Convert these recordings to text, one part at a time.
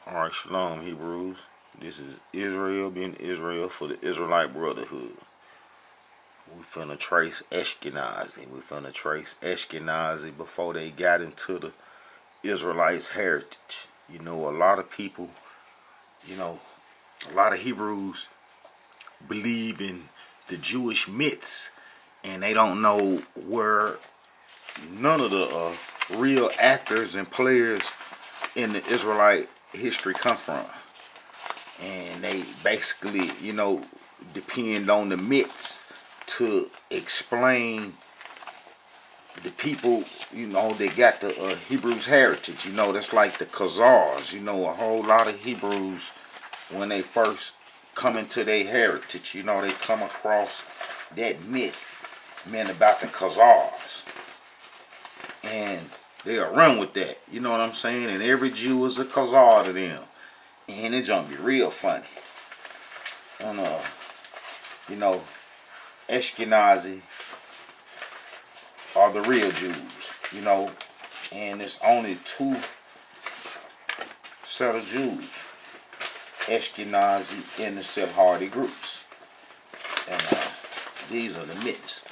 Alright, Shalom, Hebrews. This is Israel being Israel for the Israelite Brotherhood. We finna trace Ashkenazi. We finna trace Ashkenazi before they got into the Israelites' heritage. You know, a lot of people, a lot of Hebrews believe in the Jewish myths, and they don't know where none of the real actors and players in the Israelite history come from. And they basically, depend on the myths to explain the people, they got the Hebrews heritage. That's like the Khazars. A whole lot of Hebrews, when they first come into their heritage, they come across that myth, about the Khazars. And they'll run with that, you know what I'm saying? And every Jew is a Khazar to them. And it's gonna be real funny. And Ashkenazi are the real Jews, and it's only two set of Jews, Ashkenazi and the Sephardi groups. And these are the myths.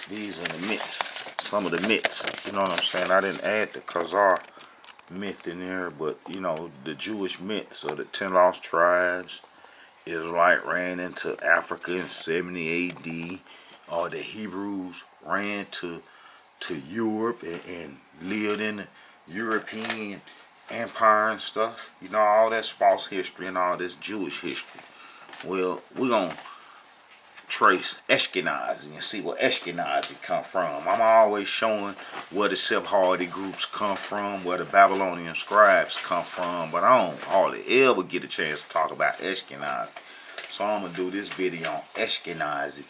These are the myths. Some of the myths, you know what I'm saying? I didn't add the Khazar myth in there, but the Jewish myths of the 10 lost tribes. Israelite ran into Africa in 70 AD, or the Hebrews ran to Europe and lived in the European empire and stuff. All that's false history and all this Jewish history. Well, we're gonna trace Ashkenazi and see where Ashkenazi come from. I'm always showing where the Sephardi groups come from, where the Babylonian scribes come from, but I don't hardly ever get a chance to talk about Ashkenazi. So I'm going to do this video on Ashkenazi,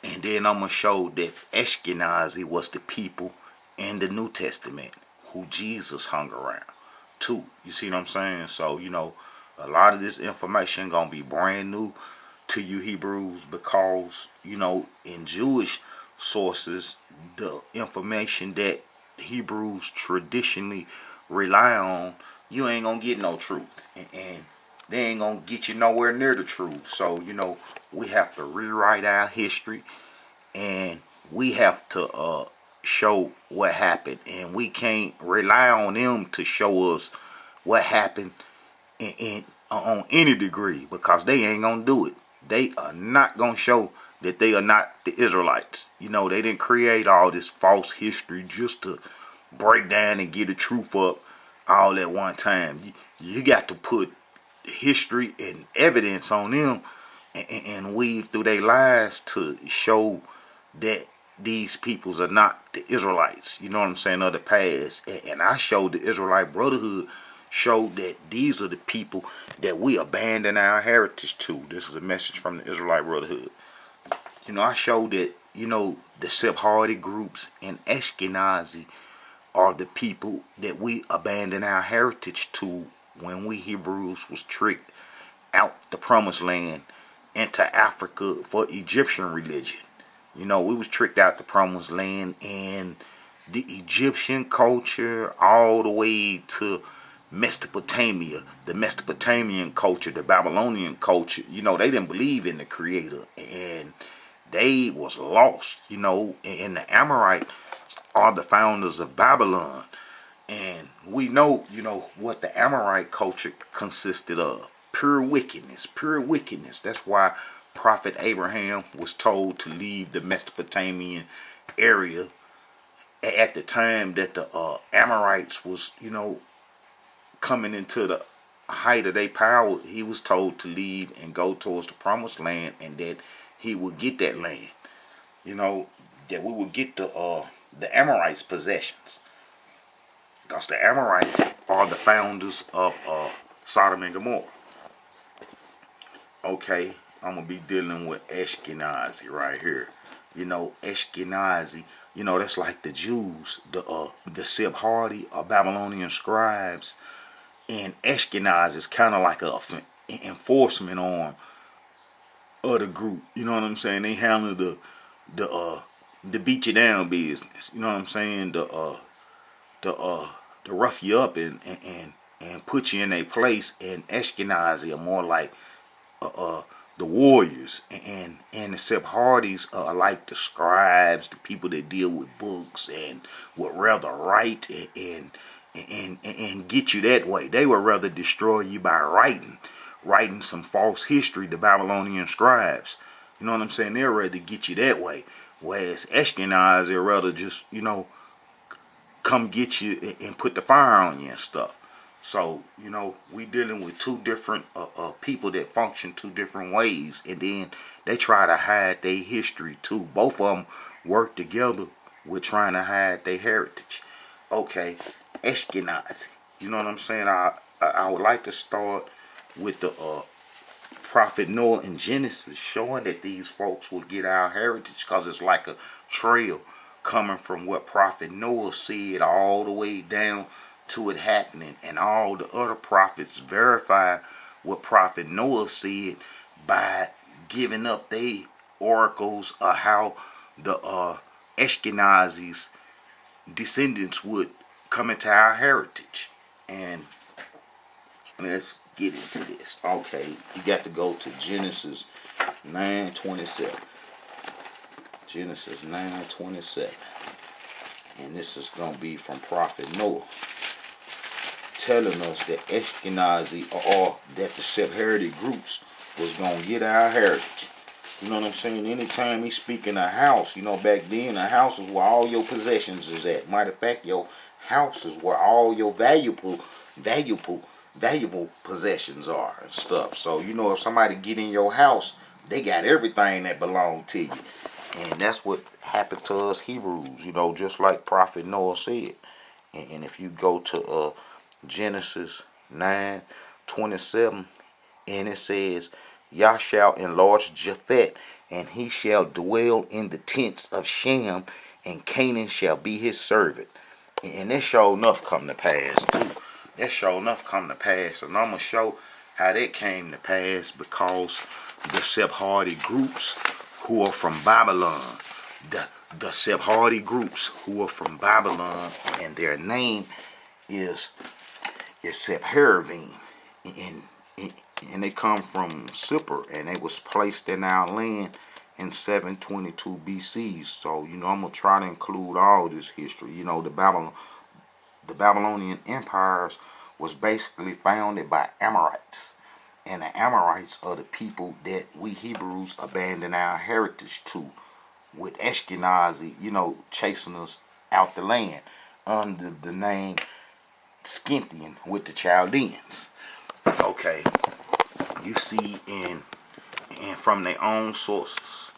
and then I'm going to show that Ashkenazi was the people in the New Testament who Jesus hung around too. You see what I'm saying? So, a lot of this information going to be brand new to you Hebrews, because in Jewish sources, the information that Hebrews traditionally rely on, you ain't gonna get no truth, and they ain't gonna get you nowhere near the truth. So we have to rewrite our history, and we have to show what happened, and we can't rely on them to show us what happened on any degree, because they ain't gonna do it. They are not going to show that they are not the Israelites. They didn't create all this false history just to break down and get the truth up all at one time. You got to put history and evidence on them and weave through their lives to show that these peoples are not the Israelites, you know what I'm saying, of the past. And I showed the Israelite Brotherhood, showed that these are the people that we abandon our heritage to. This is a message from the Israelite Brotherhood. I showed that, the Sephardi groups and Ashkenazi are the people that we abandon our heritage to when we Hebrews was tricked out the promised land into Africa for Egyptian religion. We was tricked out the promised land, and the Egyptian culture all the way to Mesopotamia, the Mesopotamian culture, the Babylonian culture, they didn't believe in the creator, and they was lost, and the Amorites are the founders of Babylon. And we know, what the Amorite culture consisted of. Pure wickedness, pure wickedness. That's why Prophet Abraham was told to leave the Mesopotamian area at the time that the Amorites was, coming into the height of their power. He was told to leave and go towards the promised land, and that he would get that land. That we would get the Amorites' possessions. Because the Amorites are the founders of Sodom and Gomorrah. Okay, I'm going to be dealing with Ashkenazi right here. Ashkenazi, that's like the Jews, the Sephardi or Babylonian scribes. And Ashkenaz is kind of like an enforcement arm of the group. You know what I'm saying? They handle the beat you down business. You know what I'm saying? The rough you up and and put you in a place. And Ashkenazi are more like the warriors, and the Sephardi's are like the scribes, the people that deal with books and would rather write and get you that way. They would rather destroy you by writing some false history. The Babylonian scribes, you know what I'm saying? They'd rather get you that way. Whereas Ashkenazi would rather just, come get you and put the fire on you and stuff. So, we dealing with two different people that function two different ways, and then they try to hide their history too. Both of them work together with trying to hide their heritage. Okay, Ashkenazi. You know what I'm saying? I would like to start with the Prophet Noah in Genesis, showing that these folks will get our heritage, because it's like a trail coming from what Prophet Noah said all the way down to it happening, and all the other prophets verify what Prophet Noah said by giving up their oracles of how the Ashkenazi's descendants would come into our heritage. And let's get into this. Okay, you got to go to Genesis 9:27. Genesis 9:27. And this is going to be from Prophet Noah, telling us that Ashkenazi, or that the Sephardic groups was going to get our heritage. You know what I'm saying? Anytime he's speaking a house, back then a house is where all your possessions is at. Matter of fact, your house is where all your valuable possessions are and stuff. So, if somebody get in your house, they got everything that belonged to you. And that's what happened to us Hebrews, just like Prophet Noah said. And if you go to Genesis 9:27, and it says, Yah shall enlarge Japheth, and he shall dwell in the tents of Shem, and Canaan shall be his servant. And that sure enough come to pass too. That sure enough come to pass. And I'm going to show how that came to pass, because the Sephardi groups who are from Babylon, the Sephardi groups who are from Babylon, and their name is Sepharvim, and they come from Cypher, and they was placed in our land in 722 BC. So, I'm going to try to include all this history. The Babylonian empires was basically founded by Amorites. And the Amorites are the people that we Hebrews abandoned our heritage to, with Ashkenazi, chasing us out the land under the name Scythian with the Chaldeans. Okay, you see and from their own sources.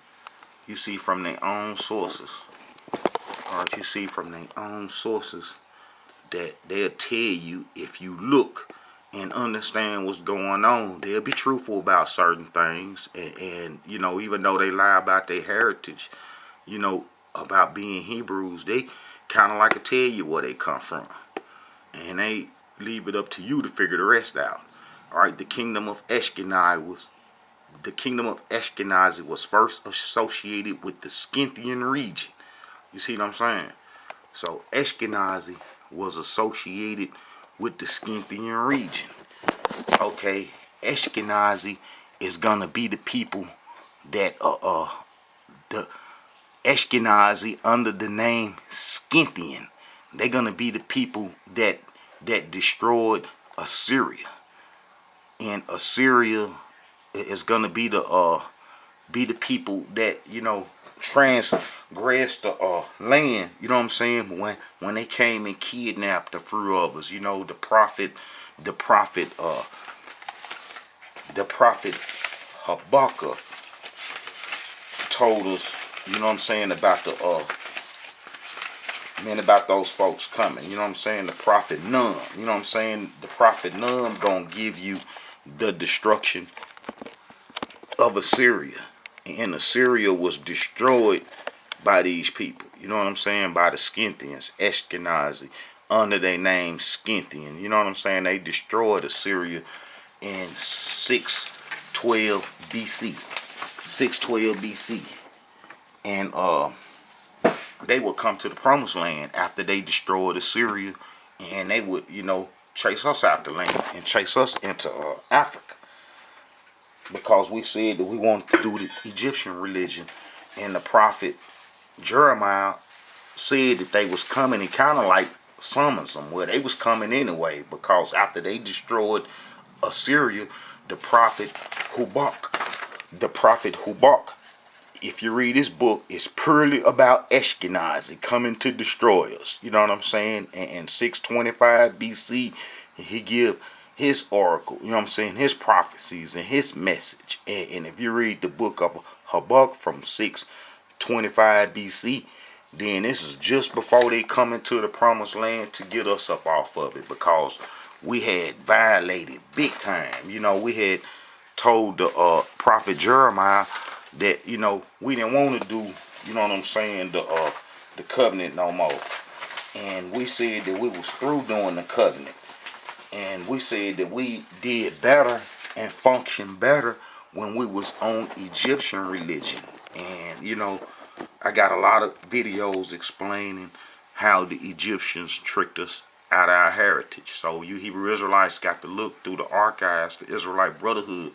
You see from their own sources. Alright, you see from their own sources that they'll tell you, if you look and understand what's going on, they'll be truthful about certain things. And even though they lie about their heritage, about being Hebrews, they kind of like to tell you where they come from. And they leave it up to you to figure the rest out. Alright, the kingdom of Ashkenazi was first associated with the Scythian region. You see what I'm saying? So Ashkenazi was associated with the Scythian region. Okay, Ashkenazi is gonna be the people that the Ashkenazi under the name Scythian. They're gonna be the people that destroyed Assyria, and Assyria is gonna be the people that transgressed the land. You know what I'm saying? When they came and kidnapped the few of us, the prophet Habakkuk told us, about about those folks coming. The prophet Num. The prophet Num gonna give you the destruction of Assyria. And Assyria was destroyed by these people. By the Scythians, Ashkenazi, under their name Scythian. They destroyed Assyria in 612 BC. 612 BC. And they would come to the promised land after they destroyed Assyria, and they would, chase us out the land and chase us into Africa, because we said that we wanted to do the Egyptian religion, and the prophet Jeremiah said that they was coming. He kind of like summons them. Well, they was coming anyway, because after they destroyed Assyria, the prophet Hubak, if you read this book, it's purely about Ashkenazi coming to destroy us. You know what I'm saying? And in 625 BC, he give his oracle, you know what I'm saying, his prophecies and his message. And if you read the book of Habakkuk from 625 BC, then this is just before they come into the promised land to get us up off of it, because we had violated big time. You know, we had told the prophet Jeremiah that, you know, we didn't want to do, you know what I'm saying, the covenant no more. And we said that we was through doing the covenant. And we said that we did better and functioned better when we was on Egyptian religion. And, you know, I got a lot of videos explaining how the Egyptians tricked us out of our heritage. So you Hebrew Israelites got to look through the archives, the Israelite Brotherhood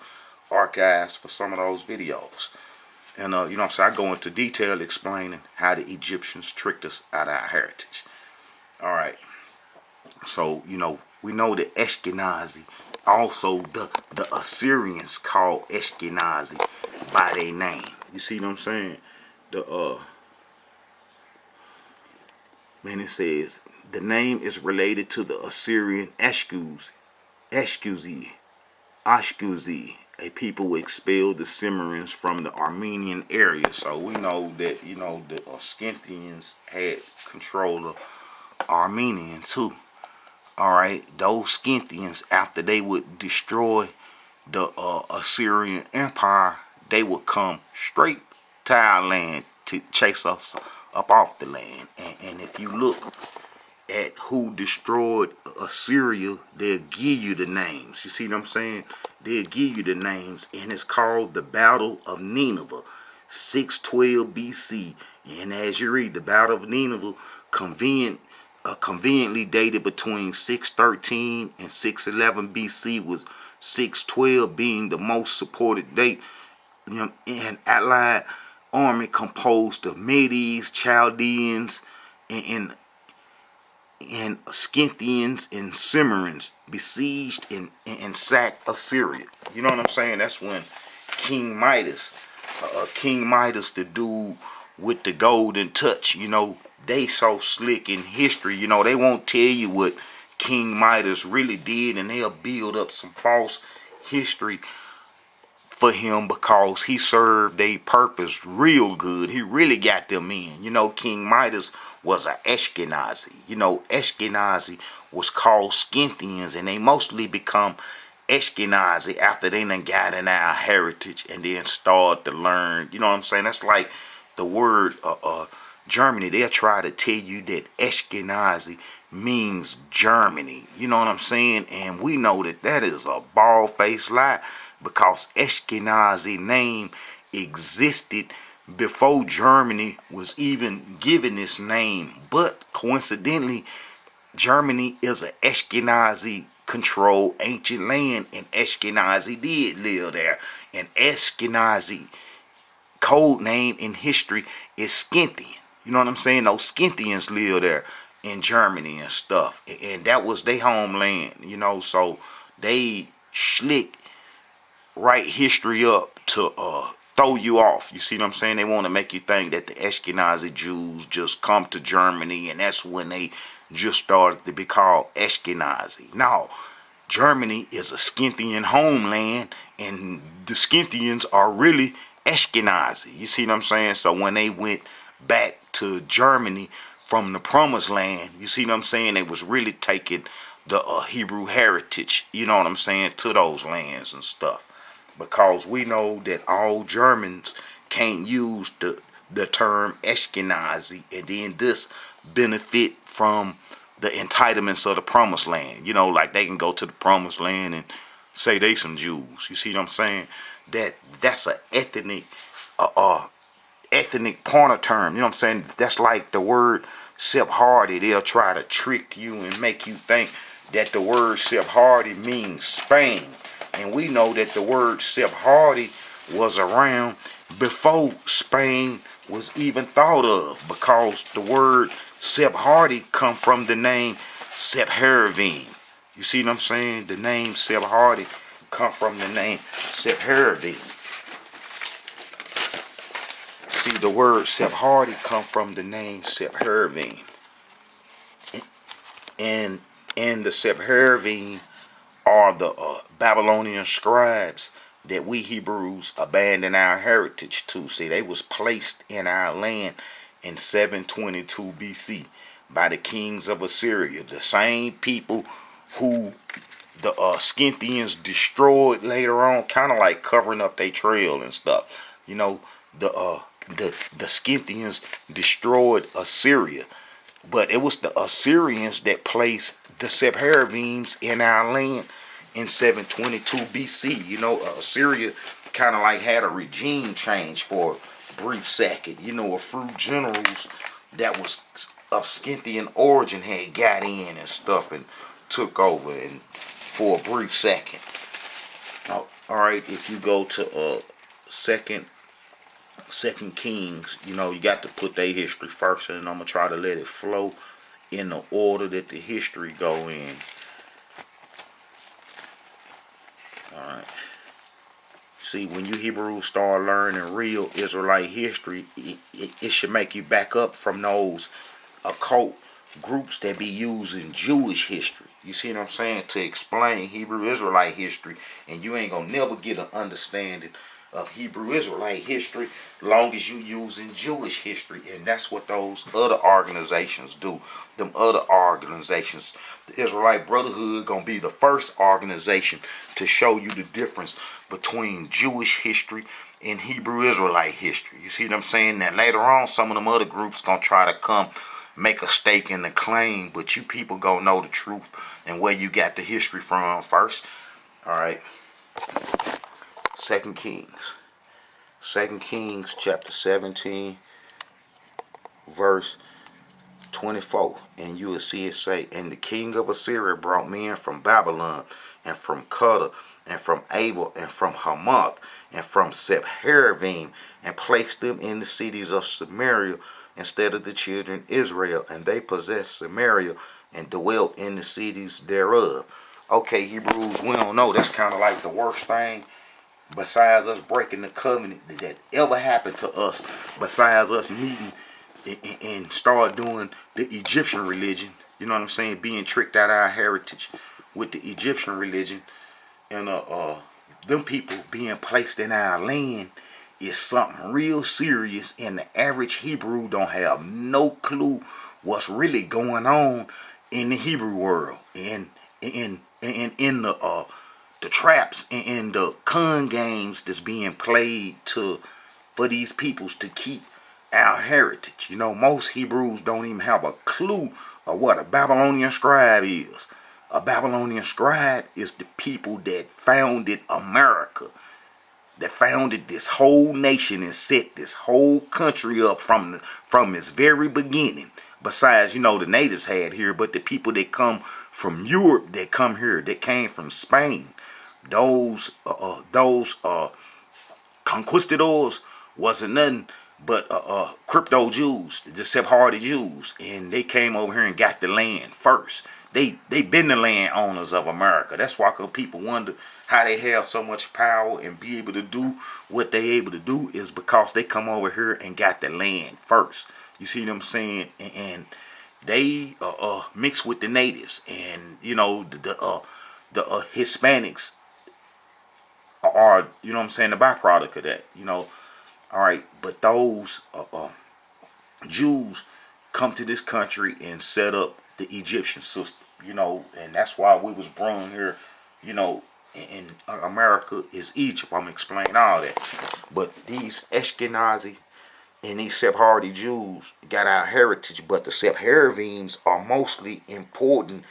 archives, for some of those videos. And, you know what I'm saying, I go into detail explaining how the Egyptians tricked us out of our heritage. All right. So, you know, we know that Ashkenazi, also the Assyrians called Ashkenazi by their name. You see what I'm saying? It says the name is related to the Assyrian Ashkenazi, a people who expelled the Cimmerians from the Armenian area. So we know that, you know, the Scythians had control of Armenian too. All right, those Scythians, after they would destroy the Assyrian Empire, they would come straight to our land to chase us up off the land. And if you look at who destroyed Assyria, they'll give you the names. You see what I'm saying? They'll give you the names, and it's called the Battle of Nineveh, 612 BC. And as you read, the Battle of Nineveh conveniently dated between 613 and 611 BC, with 612 being the most supported date. You know, an allied army composed of Medes, Chaldeans, and Scythians and Cimmerians besieged and sacked Assyria. You know what I'm saying? That's when King Midas, the dude with the golden touch, you know, they so slick in history. You know, they won't tell you what King Midas really did, and they'll build up some false history for him because he served a purpose real good. He really got them in. You know, King Midas was an Ashkenazi. You know, Ashkenazi was called Scythians, and they mostly become Ashkenazi after they done got in our heritage and then started to learn. You know what I'm saying? That's like the word Germany. They'll try to tell you that Ashkenazi means Germany. You know what I'm saying? And we know that that is a bald-faced lie, because Ashkenazi name existed before Germany was even given this name. But coincidentally, Germany is an Ashkenazi controlled ancient land, and Ashkenazi did live there. And Ashkenazi code name in history is Scythian. You know what I'm saying? Those Scythians live there in Germany and stuff, and that was their homeland. You know, so they slick write history up to throw you off. You see what I'm saying? They want to make you think that the Ashkenazi Jews just come to Germany and that's when they just started to be called Ashkenazi. No, Germany is a Scythian homeland, and the Scythians are really Ashkenazi. You see what I'm saying? So when they went back to Germany from the promised land, you see what I'm saying, they was really taking the Hebrew heritage, you know what I'm saying, to those lands and stuff. Because we know that all Germans can't use the term Ashkenazi and then this benefit from the entitlements of the promised land. You know, like they can go to the promised land and say they some Jews. You see what I'm saying? That's an ethnic pointer term. You know what I'm saying? That's like the word Sephardi. They'll try to trick you and make you think that the word Sephardi means Spain. And we know that the word Sephardi was around before Spain was even thought of, because the word Sephardi come from the name Sepharvim. You see what I'm saying? The name Sephardi come from the name Sepharvim. See, the word Sephardi come from the name Sepharvim. And the Sepharvim are the Babylonian scribes that we Hebrews abandoned our heritage to. See, they was placed in our land in 722 BC by the kings of Assyria, the same people who the Scythians destroyed later on, kind of like covering up their trail and stuff. You know, the Scythians destroyed Assyria, but it was the Assyrians that placed the Sepharvims in our land in 722 BC. You know, Assyria kind of like had a regime change for a brief second. You know, a few generals that was of Scythian origin had got in and stuff and took over and for a brief second. All right, if you go to Second Kings, you know, you got to put their history first, and I'm gonna try to let it flow in the order that the history go in. Alright. See, when you Hebrews start learning real Israelite history, it should make you back up from those occult groups that be using Jewish history. You see what I'm saying? To explain Hebrew Israelite history, and you ain't gonna never get an understanding of Hebrew Israelite history long as you using Jewish history. And that's what those other organizations do. Them other organizations, the Israelite Brotherhood gonna be the first organization to show you the difference between Jewish history and Hebrew Israelite history. You see what I'm saying? That later on some of them other groups gonna try to come make a stake in the claim, but you people gonna know the truth and where you got the history from first. Alright. Second Kings chapter 17 verse 24, and you will see it say, and the king of Assyria brought men from Babylon and from Cuddar and from Abel and from Hamath and from Sepharvim, and placed them in the cities of Samaria instead of the children of Israel, and they possessed Samaria and dwelt in the cities thereof. Okay, Hebrews, we don't know. That's kind of like the worst thing besides us breaking the covenant that ever happened to us, besides us meeting and start doing the Egyptian religion. You know what I'm saying? Being tricked out of our heritage with the Egyptian religion, and them people being placed in our land is something real serious, and the average Hebrew don't have no clue what's really going on in the Hebrew world, and in the traps and the con games that's being played for these peoples to keep our heritage. You know, most Hebrews don't even have a clue of what a Babylonian scribe is. A Babylonian scribe is the people that founded America, that founded this whole nation and set this whole country up from its very beginning. Besides, you know, the natives had here, but the people that come from Europe, that come here, that came from Spain, those conquistadors wasn't nothing but crypto Jews, the Sephardi Jews, and they came over here and got the land first. They been the land owners of America. That's why people wonder how they have so much power and be able to do what they able to do, is because they come over here and got the land first. You see what I'm saying? And they mix with the natives, and you know the Hispanics are, you know what I'm saying, the byproduct of that. You know, all right, but those Jews come to this country and set up the Egyptian system. You know, and that's why we was born here. You know, in America is Egypt. I'm gonna explain all that. But these Ashkenazi and these Sephardi Jews got our heritage, but the Sepharvims are mostly important,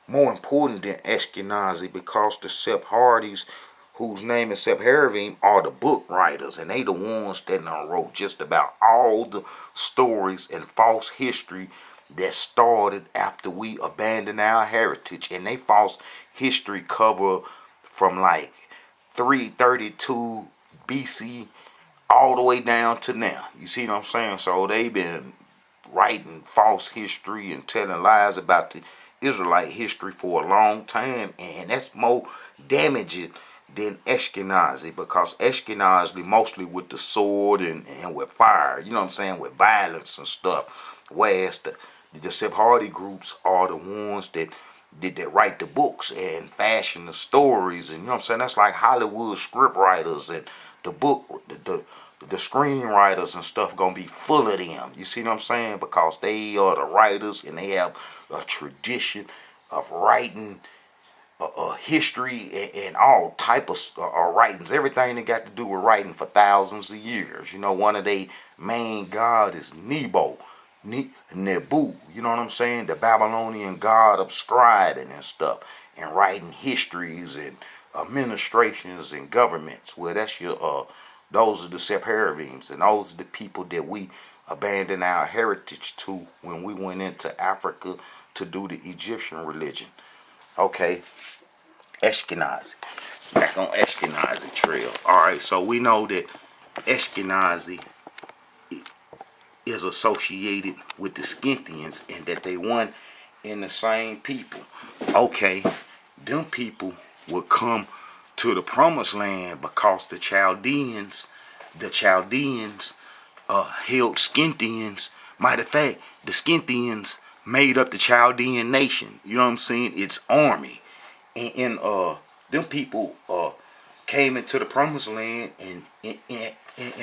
more important than Ashkenazi, because the Sephardis, whose name is Sepharvim, are the book writers, and they the ones that wrote just about all the stories and false history that started after we abandoned our heritage, and they false history cover from like 332 BC all the way down to now. You see what I'm saying? So they've been writing false history and telling lies about the Israelite history for a long time, and that's more damaging than Ashkenazi, because Ashkenazi mostly with the sword and with fire, you know what I'm saying, with violence and stuff, whereas the Sephardi groups are the ones that write the books and fashion the stories, and you know what I'm saying, that's like Hollywood script writers, and the screenwriters and stuff gonna be full of them. You see what I'm saying? Because they are the writers, and they have a tradition of writing history and all type of writings. Everything that got to do with writing for thousands of years. You know, one of their main god is Nebu. You know what I'm saying? The Babylonian god of scribing and stuff, and writing histories and administrations and governments. Well, that's your those are the Sephardims, and those are the people that we abandoned our heritage to when we went into Africa to do the Egyptian religion. Okay, Ashkenazi. Back on Ashkenazi trail. Alright, so we know that Ashkenazi is associated with the Scythians, and that they one in the same people. Okay, them people would come to the promised land because the Chaldeans held Scythians. Matter of fact, the Scythians made up the Chaldean nation. You know what I'm saying? Its army. And them people came into the promised land, and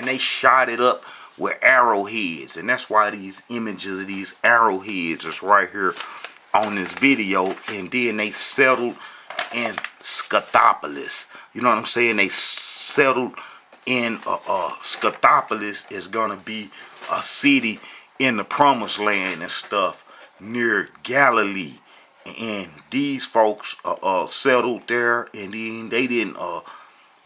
they shot it up with arrowheads, and that's why these images of these arrowheads is right here on this video. And then they settled in Scythopolis. You know what I'm saying? They settled in Scythopolis is gonna be a city in the promised land and stuff near Galilee. And these folks settled there, and then they didn't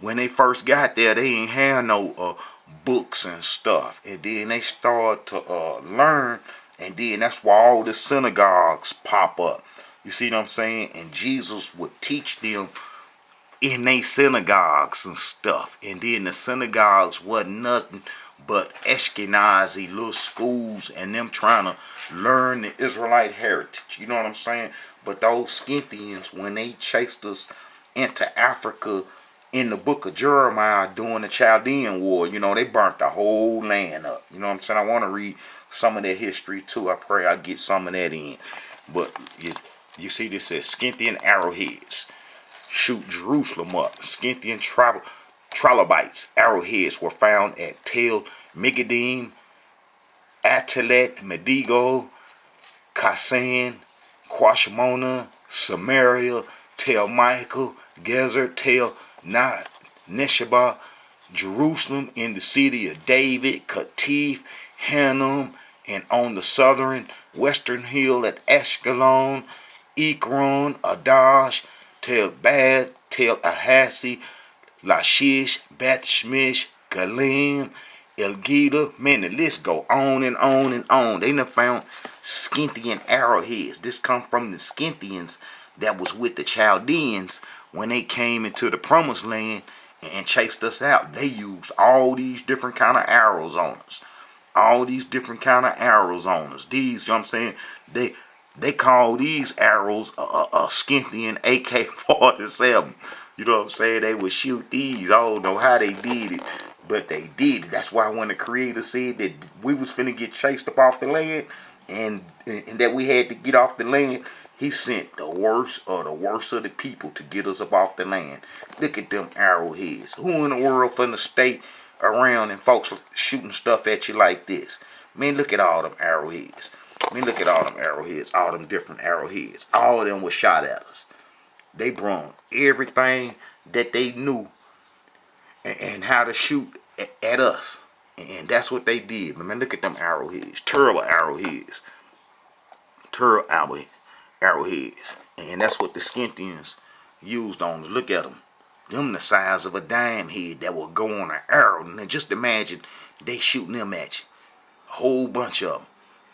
when they first got there, they ain't have no books and stuff, and then they started to learn, and then that's why all the synagogues pop up. You see what I'm saying? And Jesus would teach them in they synagogues and stuff, and then the synagogues wasn't nothing but Ashkenazi little schools, and them trying to learn the Israelite heritage. You know what I'm saying? But those Scythians, when they chased us into Africa in the book of Jeremiah during the Chaldean War, you know, they burnt the whole land up. You know what I'm saying? I want to read some of their history too. I pray I get some of that in. But you see, this says Scythian arrowheads shoot Jerusalem up. Scythian trilobites arrowheads were found at Tel Megidim, Atelet, Medigo, Kasan, Quashmona, Samaria, Tel Michael, Gezer, Tel Neshaba, Jerusalem, in the city of David, Katif, Hanum, and on the southern western hill at Ashkelon, Ekron, Adash, Tel Bad, Tel Ahasi, Lashish, Beth Shemish, Galim, El Gida. Man, the list go on and on and on. They done found Scythian arrowheads. This come from the Scythians that was with the Chaldeans when they came into the promised land and chased us out. They used all these different kind of arrows on us. All these different kind of arrows on us. These, you know what I'm saying? They call these arrows a Scythian AK-47. You know what I'm saying? They would shoot these. I don't know how they did it, but they did it. That's why when the Creator said that we was finna get chased up off the land, and that we had to get off the land, He sent the worst of the people to get us up off the land. Look at them arrowheads. Who in the world finna stay around and folks shooting stuff at you like this? Man, look at all them arrowheads. Look at all them arrowheads, all them different arrowheads. All of them were shot at us. They brought everything that they knew and how to shoot at us. And that's what they did. Man, look at them arrowheads. Terrible arrowheads. Terrible arrowheads. And that's what the Scythians used on us. Look at them. Them the size of a dime head that will go on an arrow. And then just imagine they shooting them at you. A whole bunch of them.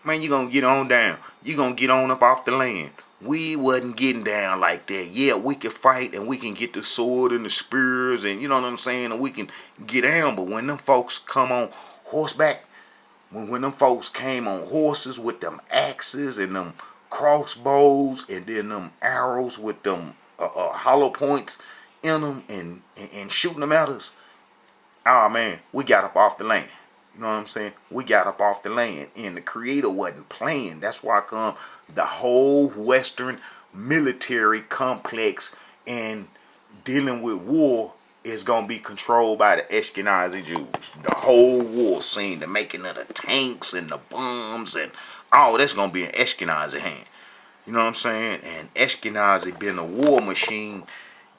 Man, you gonna get on down. You gonna get on up off the land. We wasn't getting down like that. Yeah, we can fight and we can get the sword and the spears and you know what I'm saying, and we can get down. But when them folks come on horseback, when them folks came on horses with them axes and them crossbows and then them arrows with them hollow points in them and shooting them at us, oh man, we got up off the land. You know what I'm saying? We got up off the land, and the Creator wasn't playing. That's why come the whole Western military complex and dealing with war is gonna be controlled by the Ashkenazi Jews. The whole war scene, the making of the tanks and the bombs and all that's gonna be in Ashkenazi hand. You know what I'm saying? And Ashkenazi been a war machine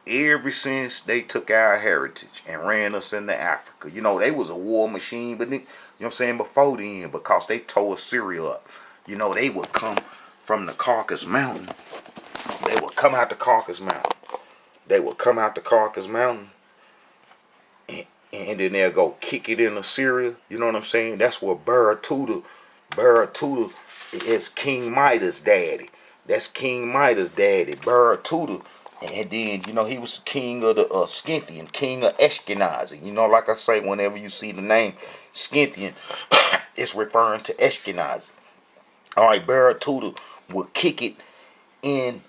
ever since they took our heritage and ran us into Africa. You know, they was a war machine, but you know what I'm saying, before then, because they tore Syria up. You know, they would come from the Caucasus Mountain. They would come out the Caucasus Mountain. They would come out the Caucasus Mountain and then they'll go kick it into Syria. You know what I'm saying? That's where Baratuta is King Midas' daddy. That's King Midas' daddy, Baratuta. And then, you know, he was the king of the Scythian, king of Ashkenazi. You know, like I say, whenever you see the name Scythian, it's referring to Ashkenazi. All right, Baratuta would kick it in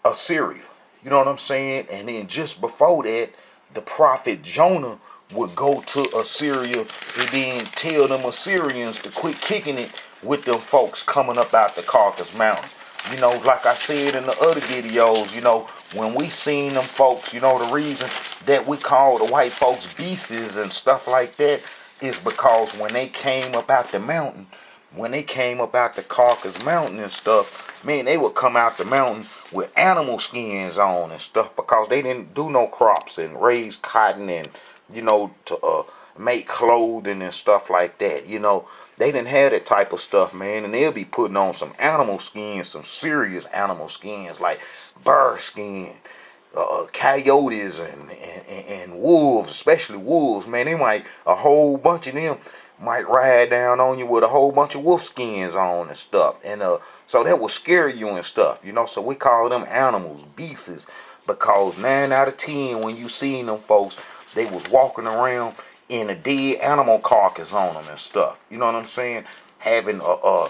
Assyria. You know what I'm saying? And then just before that, the prophet Jonah would go to Assyria and then tell them Assyrians to quit kicking it with them folks coming up out the Caucasus Mountain. You know, like I said in the other videos, you know, when we seen them folks, you know, the reason that we call the white folks beasts and stuff like that is because when they came up out the mountain, when they came up out the Caucasus Mountain and stuff, man, they would come out the mountain with animal skins on and stuff because they didn't do no crops and raise cotton and, you know, to make clothing and stuff like that. You know, they didn't have that type of stuff, man, and they'll be putting on some animal skins, some serious animal skins like bear skin, coyotes and wolves, especially wolves, man. They might, a whole bunch of them might ride down on you with a whole bunch of wolf skins on and stuff. And so that will scare you and stuff, you know. So we call them animals, beasts, because 9 out of 10 when you seen them folks, they was walking around in a dead animal carcass on them and stuff. You know what I'm saying? Having a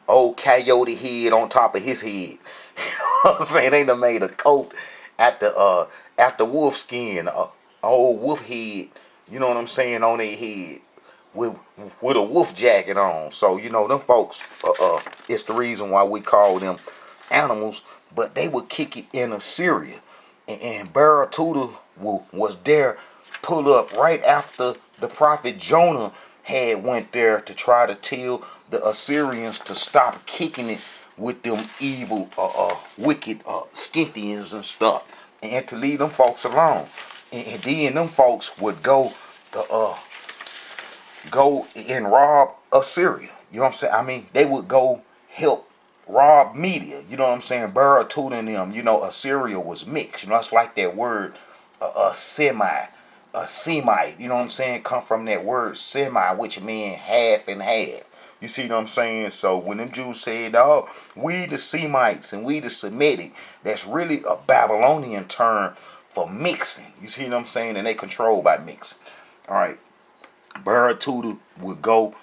old coyote head on top of his head. You know what I'm saying? They done made a coat at the wolf skin, a old wolf head. You know what I'm saying, on their head with a wolf jacket on. So you know them folks. It's the reason why we call them animals. But they would kick it in Assyria, and Baratuta was there, pull up right after the prophet Jonah had went there to try to tell the Assyrians to stop kicking it with them evil, wicked Scythians and stuff, and to leave them folks alone. And then them folks would go and rob Assyria. You know what I'm saying? I mean, they would go help rob Media. You know what I'm saying? Baratuta and them. You know, Assyria was mixed. You know, it's like that word, Semite. You know what I'm saying? Come from that word semi, which means half and half. You see what I'm saying? So when them Jews said, "Oh, we the Semites and we the Semitic," that's really a Babylonian term for mixing. You see what I'm saying? And they controlled by mixing. All right. Baratuta would go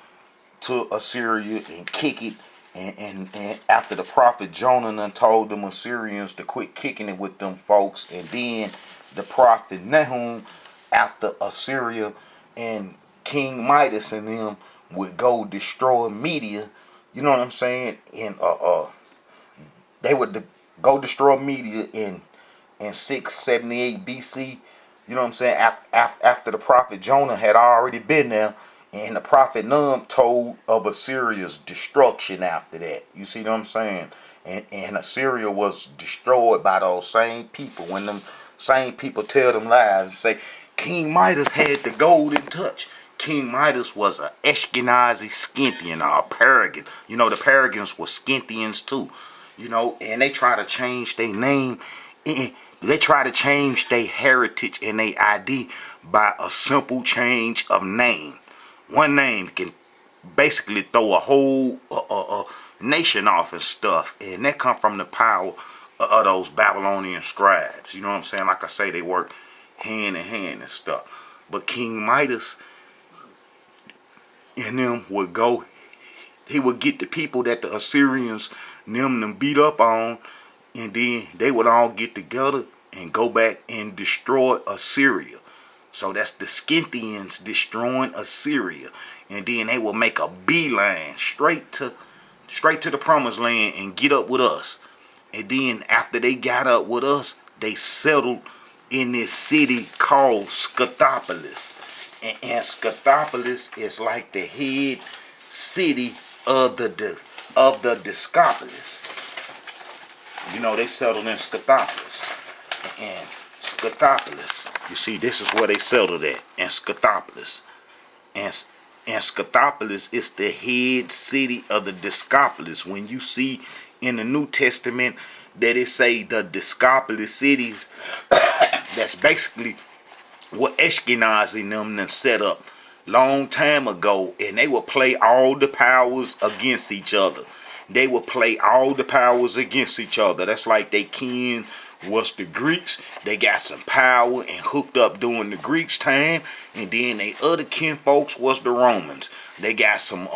to Assyria and kick it. And after the prophet Jonah done told them Assyrians to quit kicking it with them folks, and then the prophet Nahum, after Assyria and King Midas and them would go destroy Media, you know what I'm saying? And they would go destroy Media in 678 BC. You know what I'm saying? After the prophet Jonah had already been there, and the prophet Nahum told of Assyria's destruction after that. You see what I'm saying? And Assyria was destroyed by those same people. When them same people tell them lies and say, King Midas had the golden touch. King Midas was an Ashkenazi Scythian or a Paragon. You know, the Paragons were Scythians too. You know, and they try to change their name. They try to change their heritage and their ID by a simple change of name. One name can basically throw a whole nation off and stuff. And that come from the power of those Babylonian scribes. You know what I'm saying? Like I say, they work hand in hand and stuff. But King Midas and them would go, he would get the people that the Assyrians them beat up on, and then they would all get together and go back and destroy Assyria. So that's the Scythians destroying Assyria. And then they will make a beeline straight to the promised land and get up with us. And then after they got up with us, they settled in this city called Scythopolis. And Scythopolis is like the head city of the Discopolis. You know, they settled in Scythopolis. And Scythopolis, you see, this is where they settled at, in Scythopolis. And Scythopolis is the head city of the Discopolis. When you see in the New Testament that it say the Discopolis cities, that's basically what Ashkenazi them set up long time ago, and they will play all the powers against each other. They will play all the powers against each other. That's like they kin was the Greeks. They got some power and hooked up during the Greeks' time, and then they other kin folks was the Romans. They got some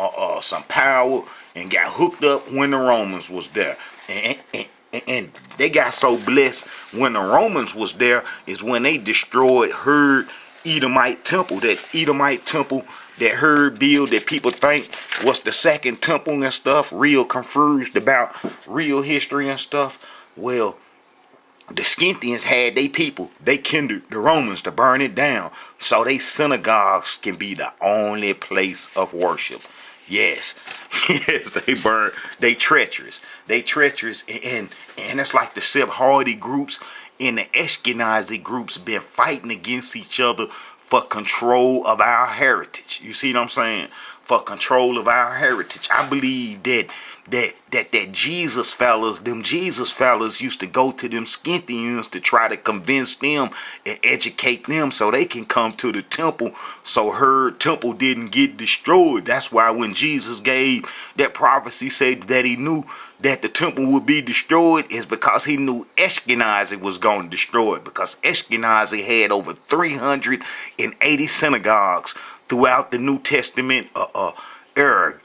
power and got hooked up when the Romans was there. And they got so blessed when the Romans was there is when they destroyed Herd Edomite temple. That Edomite temple that Herd built that people think was the second temple and stuff, real confused about real history and stuff. Well, the Scythians had they people, they kindled the Romans to burn it down, so they synagogues can be the only place of worship. Yes, yes, they treacherous. They treacherous, and it's like the Sephardi groups and the Ashkenazi groups been fighting against each other for control of our heritage. You see what I'm saying? For control of our heritage. I believe that Jesus fellas used to go to them Scythians to try to convince them and educate them so they can come to the temple, so her temple didn't get destroyed. That's why when Jesus gave that prophecy, said that he knew that the temple would be destroyed, is because he knew Ashkenazi was going to destroy it, because Ashkenazi had over 380 synagogues throughout the New Testament era,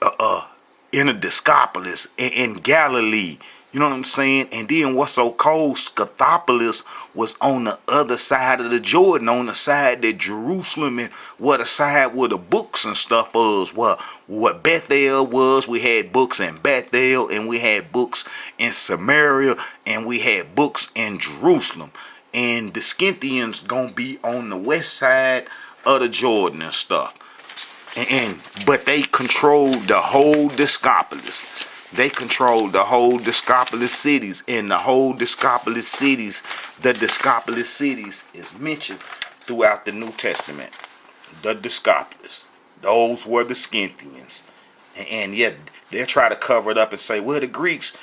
in the Discopolis, in Galilee. You know what I'm saying? And then what's so cold, Scythopolis was on the other side of the Jordan, on the side that Jerusalem and where the side where the books and stuff was. What Bethel was, we had books in Bethel, and we had books in Samaria, and we had books in Jerusalem. And the Scythians gonna be on the west side of the Jordan and stuff. But they controlled the whole Discopolis. They controlled the whole Discopolis cities, and the whole Discopolis cities, the Discopolis cities is mentioned throughout the New Testament. The Discopolis, those were the Scythians, and yet they try to cover it up and say, well, the Greeks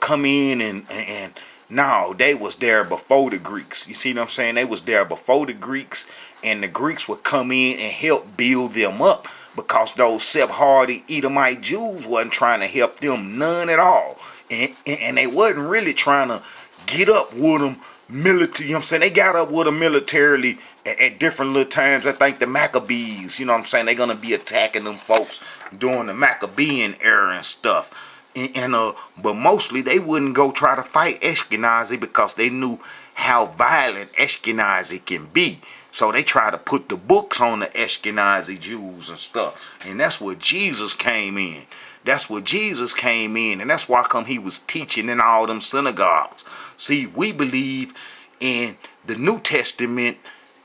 come in and no, they was there before the Greeks. You see what I'm saying? They was there before the Greeks, and the Greeks would come in and help build them up, because those Sephardi Edomite Jews wasn't trying to help them none at all. And they wasn't really trying to get up with them military. You know what I'm saying? They got up with them militarily at different little times. I think the Maccabees, you know what I'm saying, they're going to be attacking them folks during the Maccabean era and stuff. But mostly they wouldn't go try to fight Ashkenazi because they knew how violent Ashkenazi can be. So they try to put the books on the Ashkenazi Jews and stuff. And that's where Jesus came in. That's where Jesus came in. And that's why come he was teaching in all them synagogues. See, we believe in the New Testament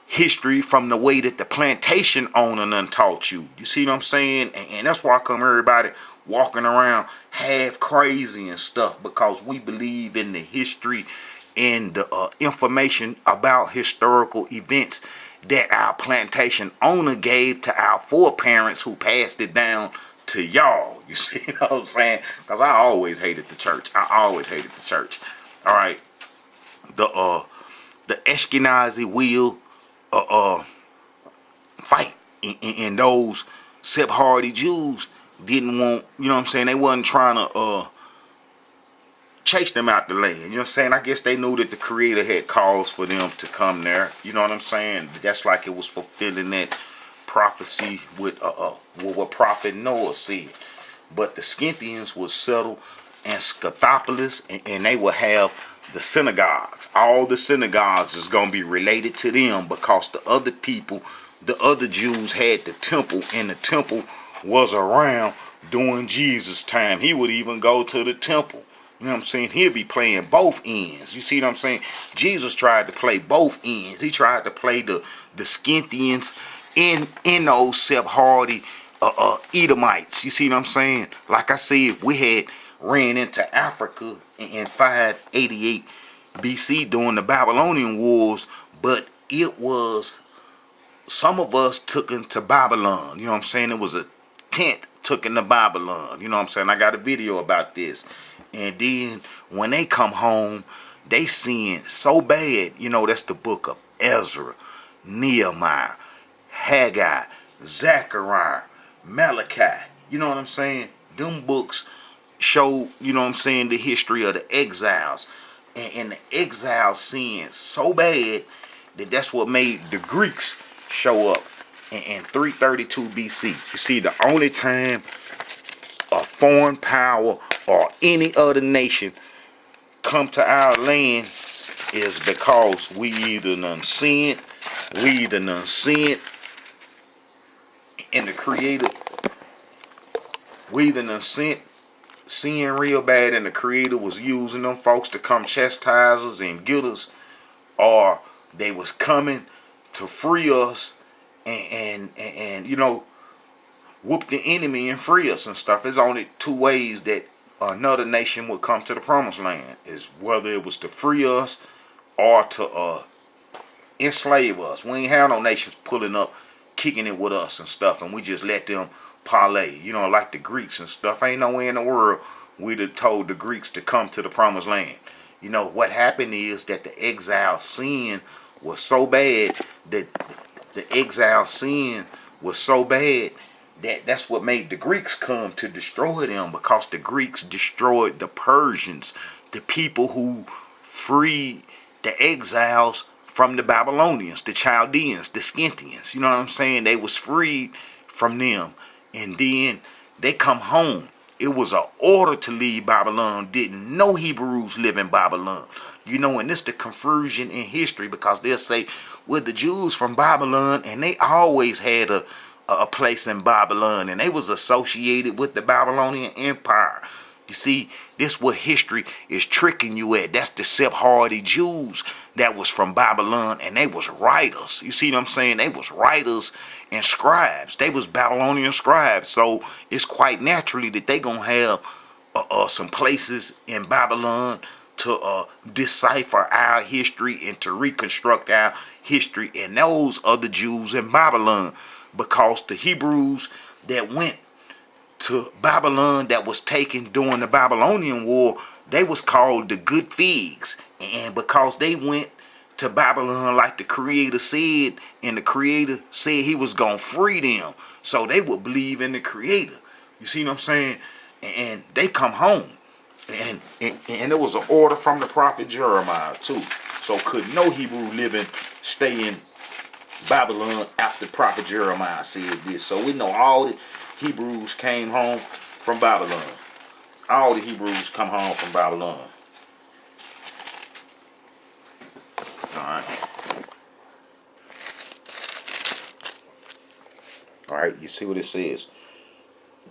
history from the way that the plantation owner done taught you. You see what I'm saying? And that's why come everybody walking around half crazy and stuff, because we believe in the history and the information about historical events that our plantation owner gave to our foreparents, who passed it down to y'all. You see what I'm saying? Because I always hated the church. All right. The Ashkenazi will fight in those Sephardi Jews didn't want, you know what I'm saying, they wasn't trying to chase them out the land. You know what I'm saying? I guess they knew that the Creator had cause for them to come there. You know what I'm saying? That's like it was fulfilling that prophecy with what Prophet Noah said. But the Scythians would settle in Scythopolis, and they would have the synagogues. All the synagogues is going to be related to them because the other people, the other Jews had the temple, and the temple was around during Jesus' time. He would even go to the temple. You know what I'm saying? He'll be playing both ends. You see what I'm saying? Jesus tried to play both ends. He tried to play the Scythians in those Sephardi Edomites. You see what I'm saying? Like I said, we had ran into Africa in 588 BC during the Babylonian Wars, but it was, some of us took into Babylon. You know what I'm saying? It was a tent took into Babylon. You know what I'm saying? I got a video about this. And then when they come home, they sin so bad. You know, that's the book of Ezra, Nehemiah, Haggai, Zechariah, Malachi. You know what I'm saying? Them books show, you know what I'm saying, the history of the exiles. And the exiles sin so bad that that's what made the Greeks show up in 332 BC. You see, the only time a foreign power or any other nation come to our land is because we either done sinned, and the Creator, we either done sinned real bad, and the Creator was using them folks to come chastise us and get us, or they was coming to free us and you know, whoop the enemy and free us and stuff. There's only two ways that another nation would come to the promised land, is whether it was to free us or to enslave us. We ain't have no nations pulling up, kicking it with us and stuff, and we just let them parlay. You know, like the Greeks and stuff. Ain't nowhere in the world we'd have told the Greeks to come to the promised land. You know, what happened is that the exile sin was so bad that that's what made the Greeks come to destroy them, because the Greeks destroyed the Persians, the people who freed the exiles from the Babylonians, the Chaldeans, the Scythians. You know what I'm saying? They was freed from them, and then they come home. It was an order to leave Babylon. Didn't no Hebrews live in Babylon. You know, and this the confusion in history, because they'll say, well, the Jews from Babylon, and they always had a place in Babylon, and they was associated with the Babylonian Empire. You see, this what history is tricking you at. That's the Sephardi Jews that was from Babylon, and they was writers. You see what I'm saying? They was writers and scribes. They was Babylonian scribes. So it's quite naturally that they gonna have some places in Babylon to decipher our history and to reconstruct our history. And those are the Jews in Babylon, because the Hebrews that went to Babylon, that was taken during the Babylonian War, they was called the good figs. And because they went to Babylon like the Creator said, and the Creator said he was going to free them, so they would believe in the Creator. You see what I'm saying? And they come home. And it was an order from the prophet Jeremiah too. So could no Hebrew living stay in Babylon after prophet Jeremiah said this. So we know all the Hebrews came home from Babylon. All the Hebrews come home from Babylon. Alright, you see what it says.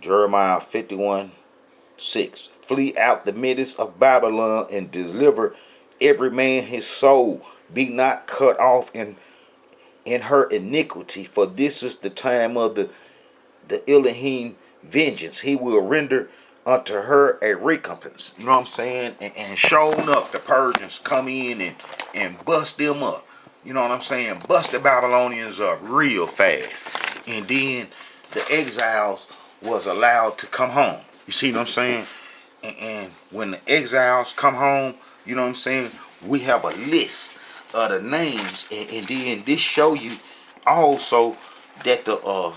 Jeremiah 51:6. Flee out the midst of Babylon and deliver every man his soul. Be not cut off in her iniquity, for this is the time of the Elohim vengeance. He will render unto her a recompense. You know what I'm saying? And sure enough, the Persians come in and bust them up. You know what I'm saying? Bust the Babylonians up real fast. And then the exiles was allowed to come home. You see what I'm saying? And when the exiles come home, you know what I'm saying, we have a list of the names, and then this show you also that the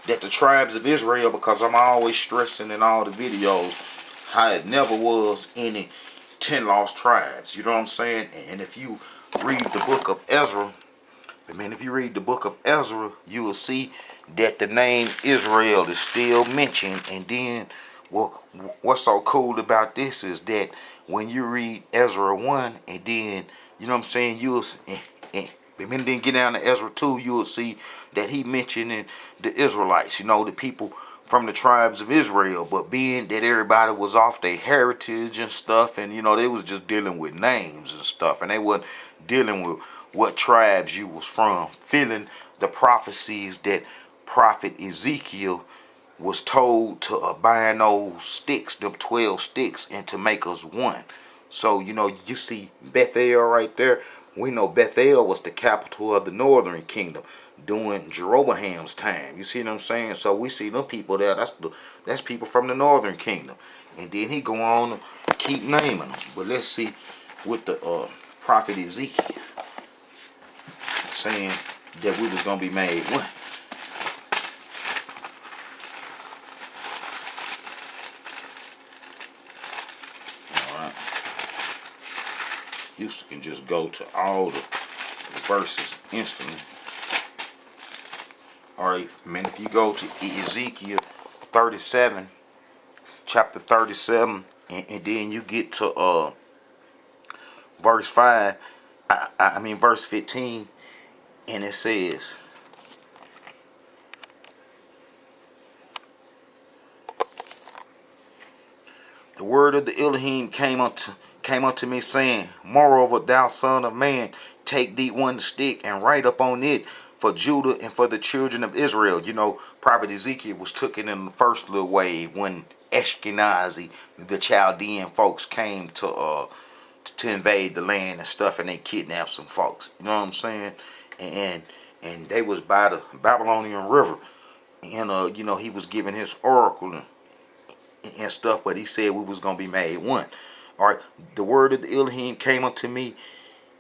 that the tribes of Israel, because I'm always stressing in all the videos how it never was any 10 lost tribes. You know what I'm saying? And if you read the book of Ezra, if you read the book of Ezra, you will see that the name Israel is still mentioned. And then, well, what's so cool about this is that when you read Ezra 1, and then, you know what I'm saying, you'll, and then get down to Ezra 2, you'll see that he mentioning the Israelites, the people from the tribes of Israel. But being that everybody was off their heritage and stuff, and, they was just dealing with names and stuff, and they wasn't dealing with what tribes you was from, feeling the prophecies that prophet Ezekiel was told to bind those sticks, them 12 sticks, and to make us one. So, you see Bethel right there. We know Bethel was the capital of the northern kingdom during Jeroboam's time. You see what I'm saying? So we see them people there. That's people from the northern kingdom. And then he go on to keep naming them. But let's see what the prophet Ezekiel saying that we was gonna be made one. Alright. Houston can just go to all the verses instantly. Alright, man, if you go to Ezekiel 37, chapter 37, and then you get to verse 5, verse 15, and it says, the word of the Elohim came unto me, saying, moreover, thou son of man, take thee one stick and write upon it for Judah and for the children of Israel. Prophet Ezekiel was taken in the first little wave when Ashkenazi, the Chaldean folks, came to invade the land and stuff, and they kidnapped some folks. You know what I'm saying? And they was by the Babylonian river, and he was giving his oracle and stuff, but he said we was gonna be made one. All right, the word of the Elohim came unto me,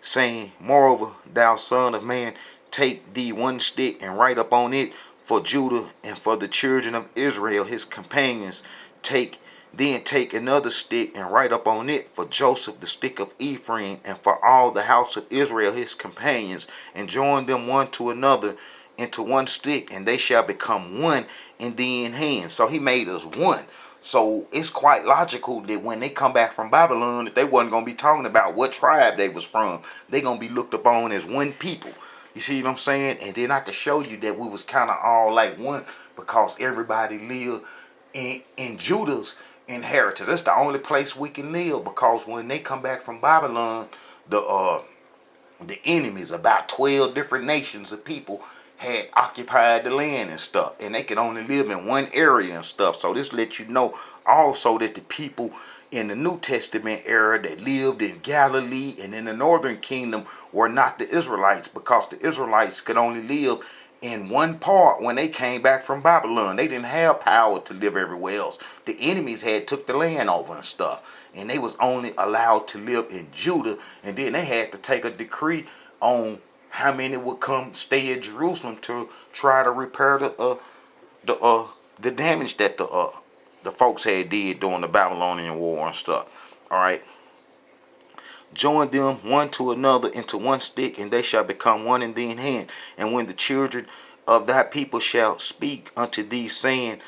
saying, moreover, thou son of man, take thee one stick and write upon it for Judah and for the children of Israel his companions. Take another stick and write upon it for Joseph the stick of Ephraim, and for all the house of Israel his companions, and join them one to another into one stick, and they shall become one in thee in hand. So he made us one. So it's quite logical that when they come back from Babylon, that they wasn't going to be talking about what tribe they was from. They going to be looked upon as one people. You see what I'm saying? And then I can show you that we was kind of all like one, because everybody lived in Judah's inheritance. That's the only place we can live, because when they come back from Babylon, the enemies, about 12 different nations of people, had occupied the land and stuff, and they could only live in one area and stuff. So this lets you know also that the people in the New Testament era that lived in Galilee and in the northern kingdom were not the Israelites, because the Israelites could only live in one part when they came back from Babylon. They didn't have power to live everywhere else. The enemies had took the land over and stuff, and they was only allowed to live in Judah, and then they had to take a decree on how many would come stay in Jerusalem to try to repair the damage that the folks had did during the Babylonian War and stuff. All right. Join them one to another into one stick, and they shall become one in thee in hand. And when the children of thy people shall speak unto thee, saying,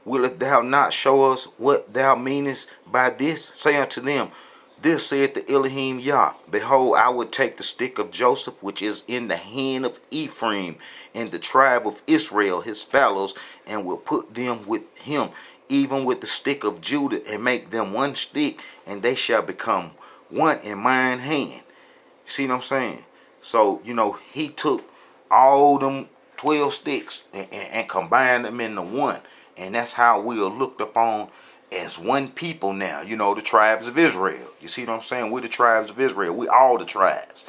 willest thou not show us what thou meanest by this? Say unto them, this saith the Elohim Yah, behold, I will take the stick of Joseph, which is in the hand of Ephraim, and the tribe of Israel, his fellows, and will put them with him, even with the stick of Judah, and make them one stick, and they shall become one in mine hand. See what I'm saying? So, he took all them 12 sticks and combined them into one. And that's how we are looked upon as one people now. The tribes of Israel. You see what I'm saying? We're the tribes of Israel. We all the tribes.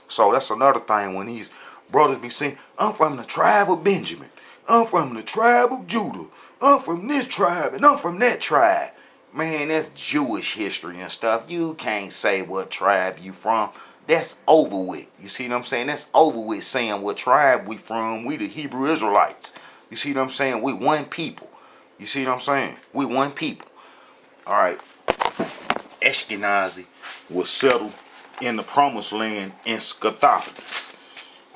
So that's another thing when these brothers be saying, I'm from the tribe of Benjamin. I'm from the tribe of Judah. I'm from this tribe and I'm from that tribe. Man, that's Jewish history and stuff. You can't say what tribe you from. That's over with. You see what I'm saying? That's over with saying what tribe we from. We the Hebrew Israelites. You see what I'm saying? We one people. You see what I'm saying? We one people. All right. Ashkenazi was settled in the promised land in Scythopolis.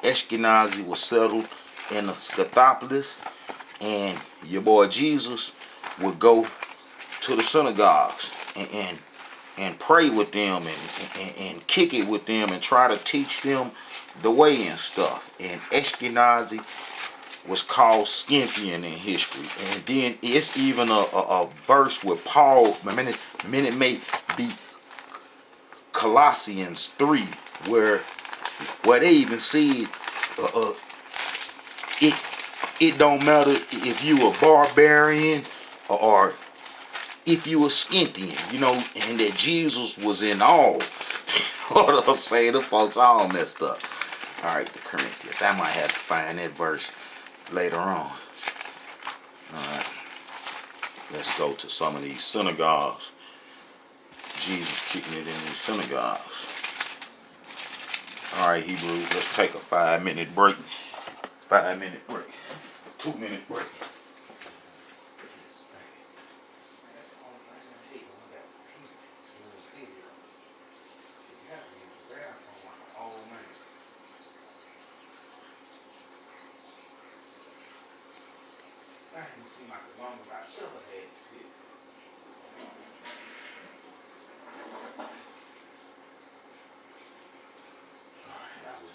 Ashkenazi was settled in the Scythopolis, and your boy Jesus would go to the synagogues and pray with them and kick it with them and try to teach them the way and stuff. And Ashkenazi was called Scythian in history. And then it's even a verse with Paul, it may be Colossians 3, where they even said it don't matter if you a barbarian or if you a Scythian, you know, and that Jesus was in all. What I'm saying, the folks all messed up. All right, the Corinthians. I might have to find that verse later on. All right, let's go to some of these synagogues. Jesus kicking it in these synagogues. All right, Hebrews, let's take a 5-minute break. 5-minute break. 2-minute break.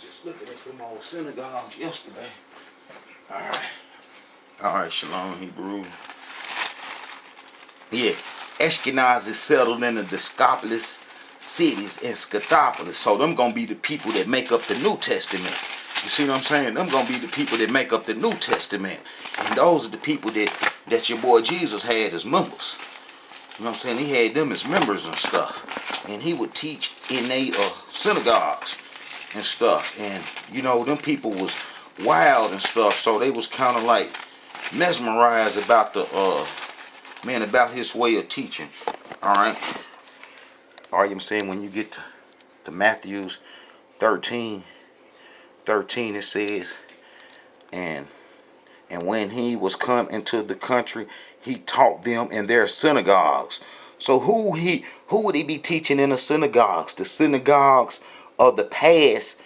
Just looking at them old synagogues yesterday. Alright, Shalom Hebrew. Yeah, Ashkenazi settled in the Discopolis cities in Scythopolis. So them gonna be the people that make up the New Testament. You see what I'm saying? Them gonna be the people that make up the New Testament. And those are the people that your boy Jesus had as members. You know what I'm saying? He had them as members and stuff. And he would teach in they synagogues and stuff. And you know, them people was wild and stuff, so they was kind of like mesmerized about the about his way of teaching. Alright, I'm saying, when you get to Matthew 13, it says, and when he was come into the country, he taught them in their synagogues. So who would he be teaching in the synagogues? The synagogues of the past.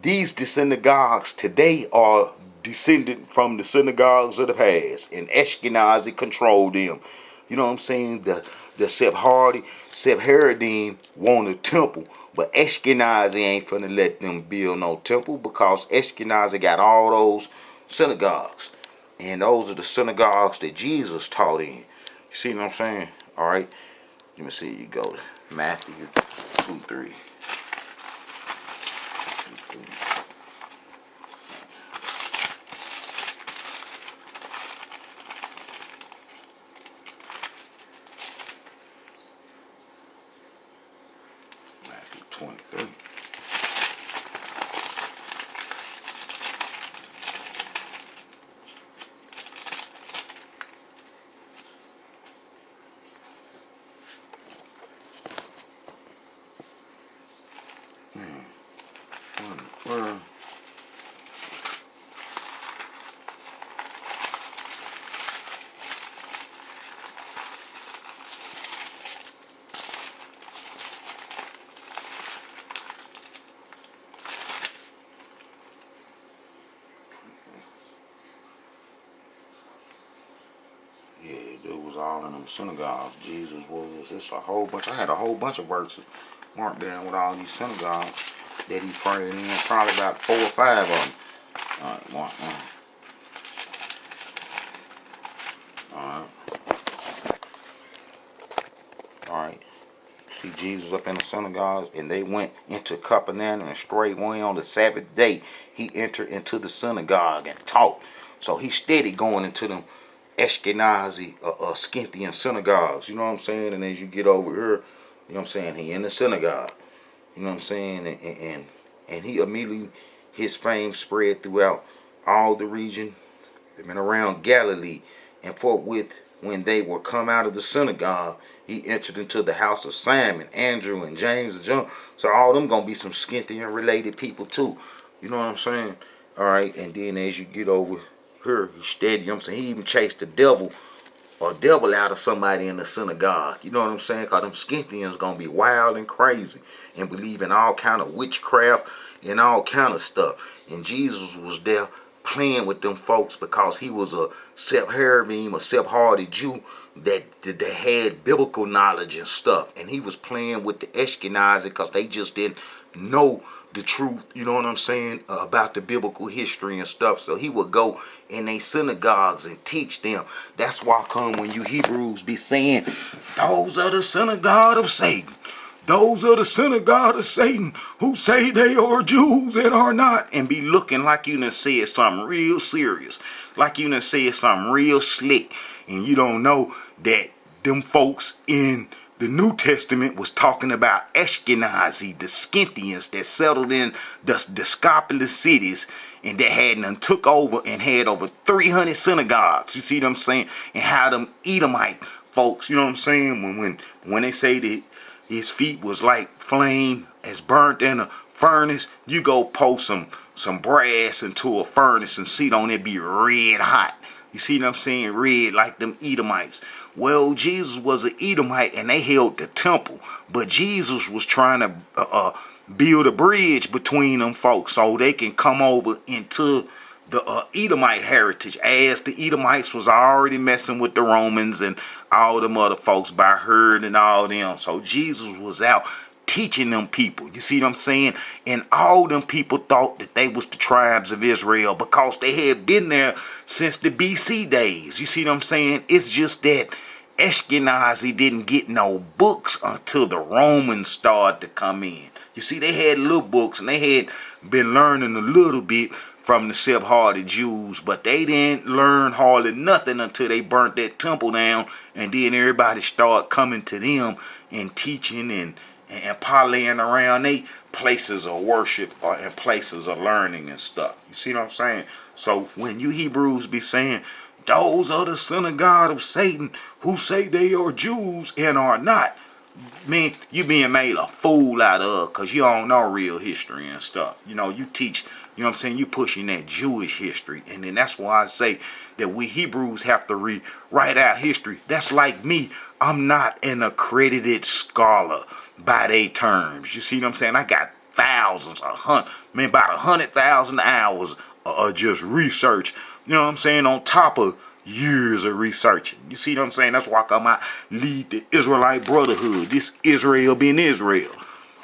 These synagogues today are descended from the synagogues of the past, and Ashkenazi controlled them. You know what I'm saying? The Sephardim want a temple, but Ashkenazi ain't finna let them build no temple, because Ashkenazi got all those synagogues, and those are the synagogues that Jesus taught in. You see what I'm saying? All right. Let me see. You go to Matthew 2:3. Matthew 23. Yeah, it was all in them synagogues. Jesus was. It's a whole bunch. I had a whole bunch of verses marked down with all these synagogues that he prayed in. Probably about 4 or 5 of them. All right, one. All right. See Jesus up in the synagogues, and they went into Capernaum, and straightway on the Sabbath day he entered into the synagogue and taught. So he steady going into them Ashkenazi, Scythian synagogues. You know what I'm saying? And as you get over here, you know what I'm saying, he in the synagogue. You know what I'm saying? And he immediately, his fame spread throughout all the region and around Galilee. And forthwith, when they were come out of the synagogue, he entered into the house of Simon, Andrew, and James, and John. So all them gonna be some Scythian related people too. You know what I'm saying? All right. And then as you get over here. He steady, you know what I'm saying? He even chased the devil or devil out of somebody in the synagogue. You know what I'm saying? Because them Scythians going to be wild and crazy and believe in all kind of witchcraft and all kind of stuff. And Jesus was there playing with them folks because he was a Sephardim, a Sephardi Jew that had biblical knowledge and stuff. And he was playing with the Ashkenazi because they just didn't know the truth, you know what I'm saying, about the biblical history and stuff. So he would go in their synagogues and teach them. That's why come when you Hebrews be saying, those are the synagogue of Satan. Those are the synagogue of Satan who say they are Jews and are not. And be looking like you done said something real serious. Like you done said something real slick. And you don't know that them folks in the New Testament was talking about Ashkenazi, the Scythians that settled in the Scopolis cities and that had done took over and had over 300 synagogues. You see what I'm saying? And how them Edomite folks, you know what I'm saying? When they say that his feet was like flame as burnt in a furnace, you go pour some brass into a furnace and see don't it be red hot. You see what I'm saying? Red like them Edomites. Well, Jesus was an Edomite and they held the temple. But Jesus was trying to build a bridge between them folks so they can come over into the Edomite heritage, as the Edomites was already messing with the Romans and all them other folks by herd and all them. So Jesus was out teaching them people. You see what I'm saying? And all them people thought that they was the tribes of Israel because they had been there since the BC days. You see what I'm saying? It's just that Ashkenazi didn't get no books until the Romans started to come in. You see, they had little books and they had been learning a little bit from the Sephardi Jews, but they didn't learn hardly nothing until they burnt that temple down, and then everybody started coming to them and teaching and parlaying around they places of worship and places of learning and stuff. You see what I'm saying? So when you Hebrews be saying, those are the synagogue of Satan who say they are Jews and are not, man, you being made a fool out of because you don't know real history and stuff. You know, you teach, you know what I'm saying, you pushing that Jewish history. And then that's why I say that we Hebrews have to rewrite our history. That's like me. I'm not an accredited scholar by their terms. You see what I'm saying? I got thousands, about 100,000 hours of just research, you know what I'm saying, on top of years of researching. You see what I'm saying? That's why I lead the Israelite Brotherhood. This Israel being Israel.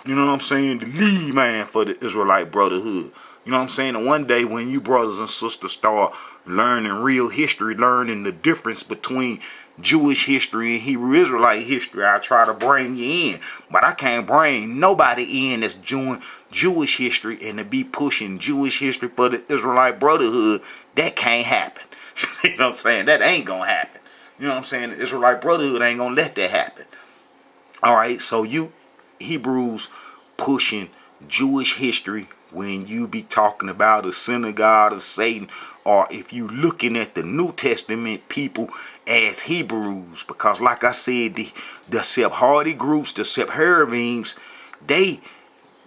You know what I'm saying? The lead man for the Israelite Brotherhood. You know what I'm saying? And one day when you brothers and sisters start learning real history, learning the difference between Jewish history and Hebrew Israelite history, I try to bring you in. But I can't bring nobody in that's doing Jewish history and to be pushing Jewish history for the Israelite Brotherhood. That can't happen. You know what I'm saying? That ain't gonna happen. You know what I'm saying? The Israelite Brotherhood ain't gonna let that happen. Alright, so you Hebrews pushing Jewish history when you be talking about the synagogue of Satan, or if you looking at the New Testament people as Hebrews, because like I said, the Sephardi groups, the Sephardims, they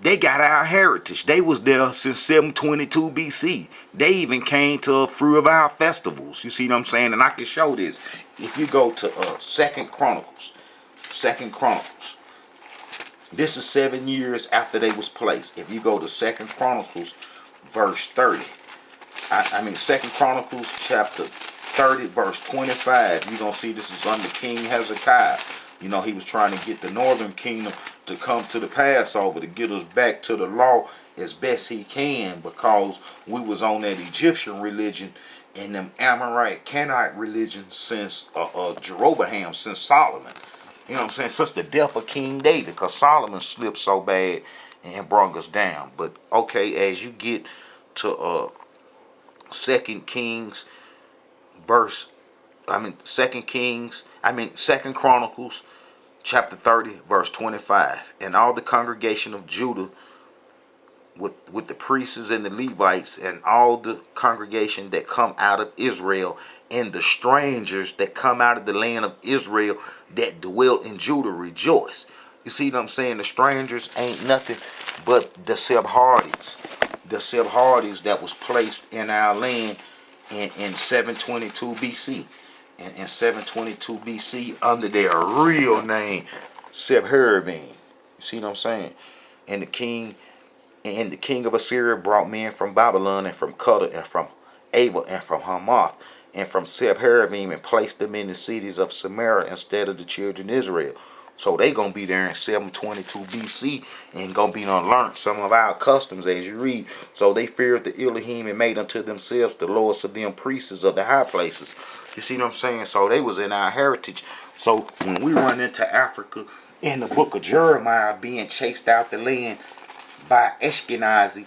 got our heritage. They was there since 722 BC. They even came to a few of our festivals. You see what I'm saying? And I can show this. If you go to Second Chronicles. This is 7 years after they was placed. If you go to Second Chronicles, verse 30. Second Chronicles chapter 30, verse 25. You're going to see this is under King Hezekiah. You know, he was trying to get the northern kingdom to come to the Passover, to get us back to the law as best he can, because we was on that Egyptian religion and them Amorite, Canaanite religion since Jeroboam, since Solomon. You know what I'm saying? Since the death of King David, because Solomon slipped so bad and brought us down. But okay, as you get to Second Chronicles chapter 30, verse 25. And all the congregation of Judah with the priests and the Levites and all the congregation that come out of Israel and the strangers that come out of the land of Israel that dwelt in Judah rejoice. You see what I'm saying? The strangers ain't nothing but the Sephardians. The Sephardians that was placed in our land in 722 BC. In 722 BC, under their real name, Sebhervin. You see what I'm saying? And the king of Assyria brought men from Babylon and from Cuddar and from Ava and from Hamath and from Sebhervim and placed them in the cities of Samaria instead of the children of Israel. So they gonna be there in 722 BC and gonna be unlearned some of our customs as you read. So they feared the Elohim and made unto themselves the lords of them priests of the high places. You see what I'm saying? So they was in our heritage. So when we run into Africa in the book of Jeremiah being chased out the land by Ashkenazi,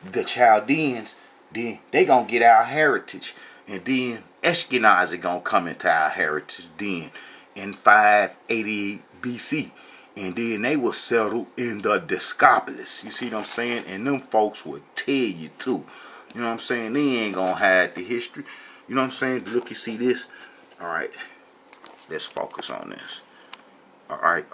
the Chaldeans, then they gonna get our heritage. And then Ashkenazi gonna come into our heritage then in 580 BC. And then they will settle in the Discopolis. You see what I'm saying? And them folks will tell you too. You know what I'm saying? They ain't gonna hide the history. You know what I'm saying? Look, you see this? Alright. Let's focus on this. Alright.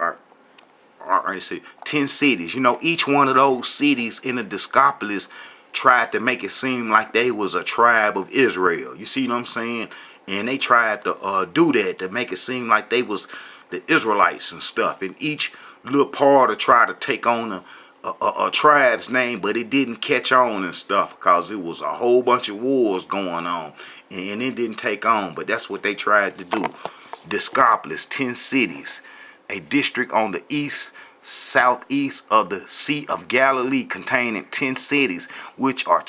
See, 10 cities. You know, each one of those cities in the Discopolis tried to make it seem like they was a tribe of Israel. You see what I'm saying? And they tried to do that to make it seem like they was the Israelites and stuff. And each little part of try to take on a tribe's name, but it didn't catch on and stuff because it was a whole bunch of wars going on. And it didn't take on, but that's what they tried to do. Discopolis, 10 cities. A district on the southeast of the Sea of Galilee containing 10 cities, which are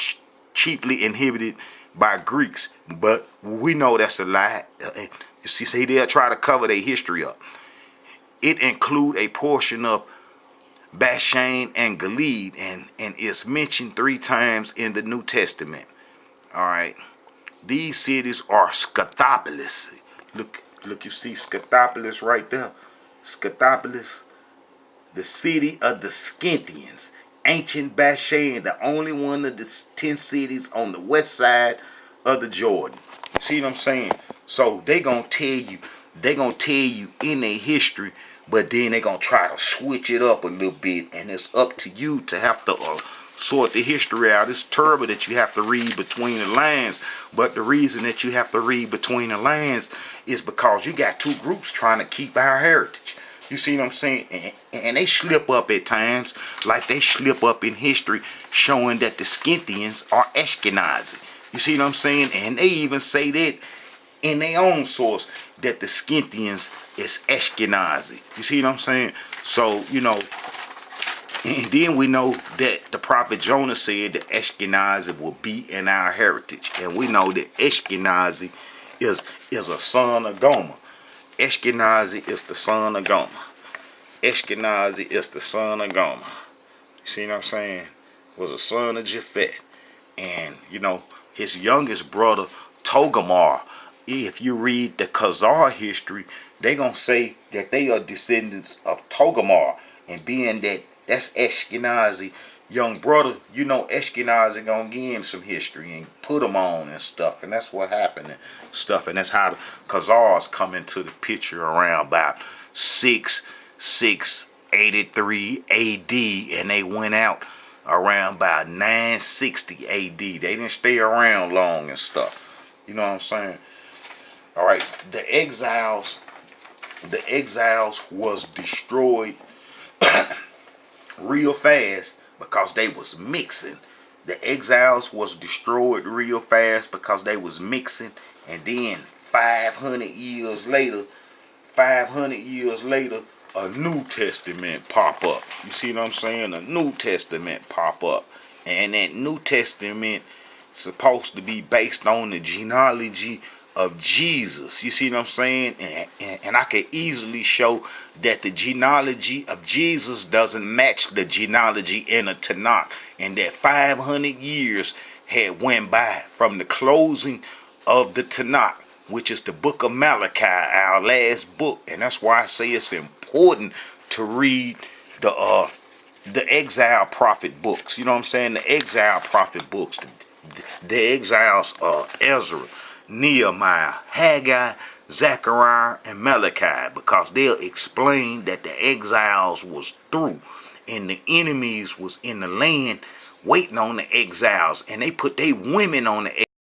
chiefly inhabited by Greeks. But we know that's a lie. You see, they'll try to cover their history up. It include a portion of Bashan and Gilead and is mentioned 3 times in the New Testament. All right. These cities are Scythopolis. Look, you see Scythopolis right there. Scythopolis, the city of the Scythians, ancient Bashan, the only one of the 10 cities on the west side of the Jordan. See what I'm saying? So they gonna tell you in their history, but then they gonna try to switch it up a little bit, and it's up to you to have to sort the history out. It's terrible that you have to read between the lines, but the reason that you have to read between the lines is because you got 2 groups trying to keep our heritage. You see what I'm saying? And they slip up at times, like they slip up in history, showing that the Scythians are Ashkenazi. You see what I'm saying? And they even say that in their own source, that the Scythians is Ashkenazi. You see what I'm saying? So, you know, and then we know that the prophet Jonah said that Ashkenazi will be in our heritage. And we know that Ashkenazi is a son of Gomer. Ashkenazi is the son of Gomer. Ashkenazi is the son of Gomer. You see what I'm saying? Was a son of Japhet. And, you know, his youngest brother, Togarmah, if you read the Khazar history, they going to say that they are descendants of Togarmah. And being that that's Ashkenazi young brother, you know Ashkenazi going to give him some history and put him on and stuff. And that's what happened and stuff. And that's how the Khazars come into the picture around about 683 AD. And they went out around about 960 AD. They didn't stay around long and stuff. You know what I'm saying? All right. The exiles was destroyed real fast because they was mixing. The exiles was destroyed real fast because they was mixing. And then 500 years later, a New Testament pop up. You see what I'm saying? A New Testament pop up. And that New Testament supposed to be based on the genealogy of Jesus. You see what I'm saying? And I can easily show that the genealogy of Jesus doesn't match the genealogy in a Tanakh. And that 500 years had went by from the closing of the Tanakh, which is the book of Malachi, our last book. And that's why I say it's important to read the exile prophet books. You know what I'm saying? The exile prophet books. The exiles Ezra, Nehemiah, Haggai, Zechariah, and Malachi, because they'll explain that the exiles was through and the enemies was in the land waiting on the exiles, and they put their women on the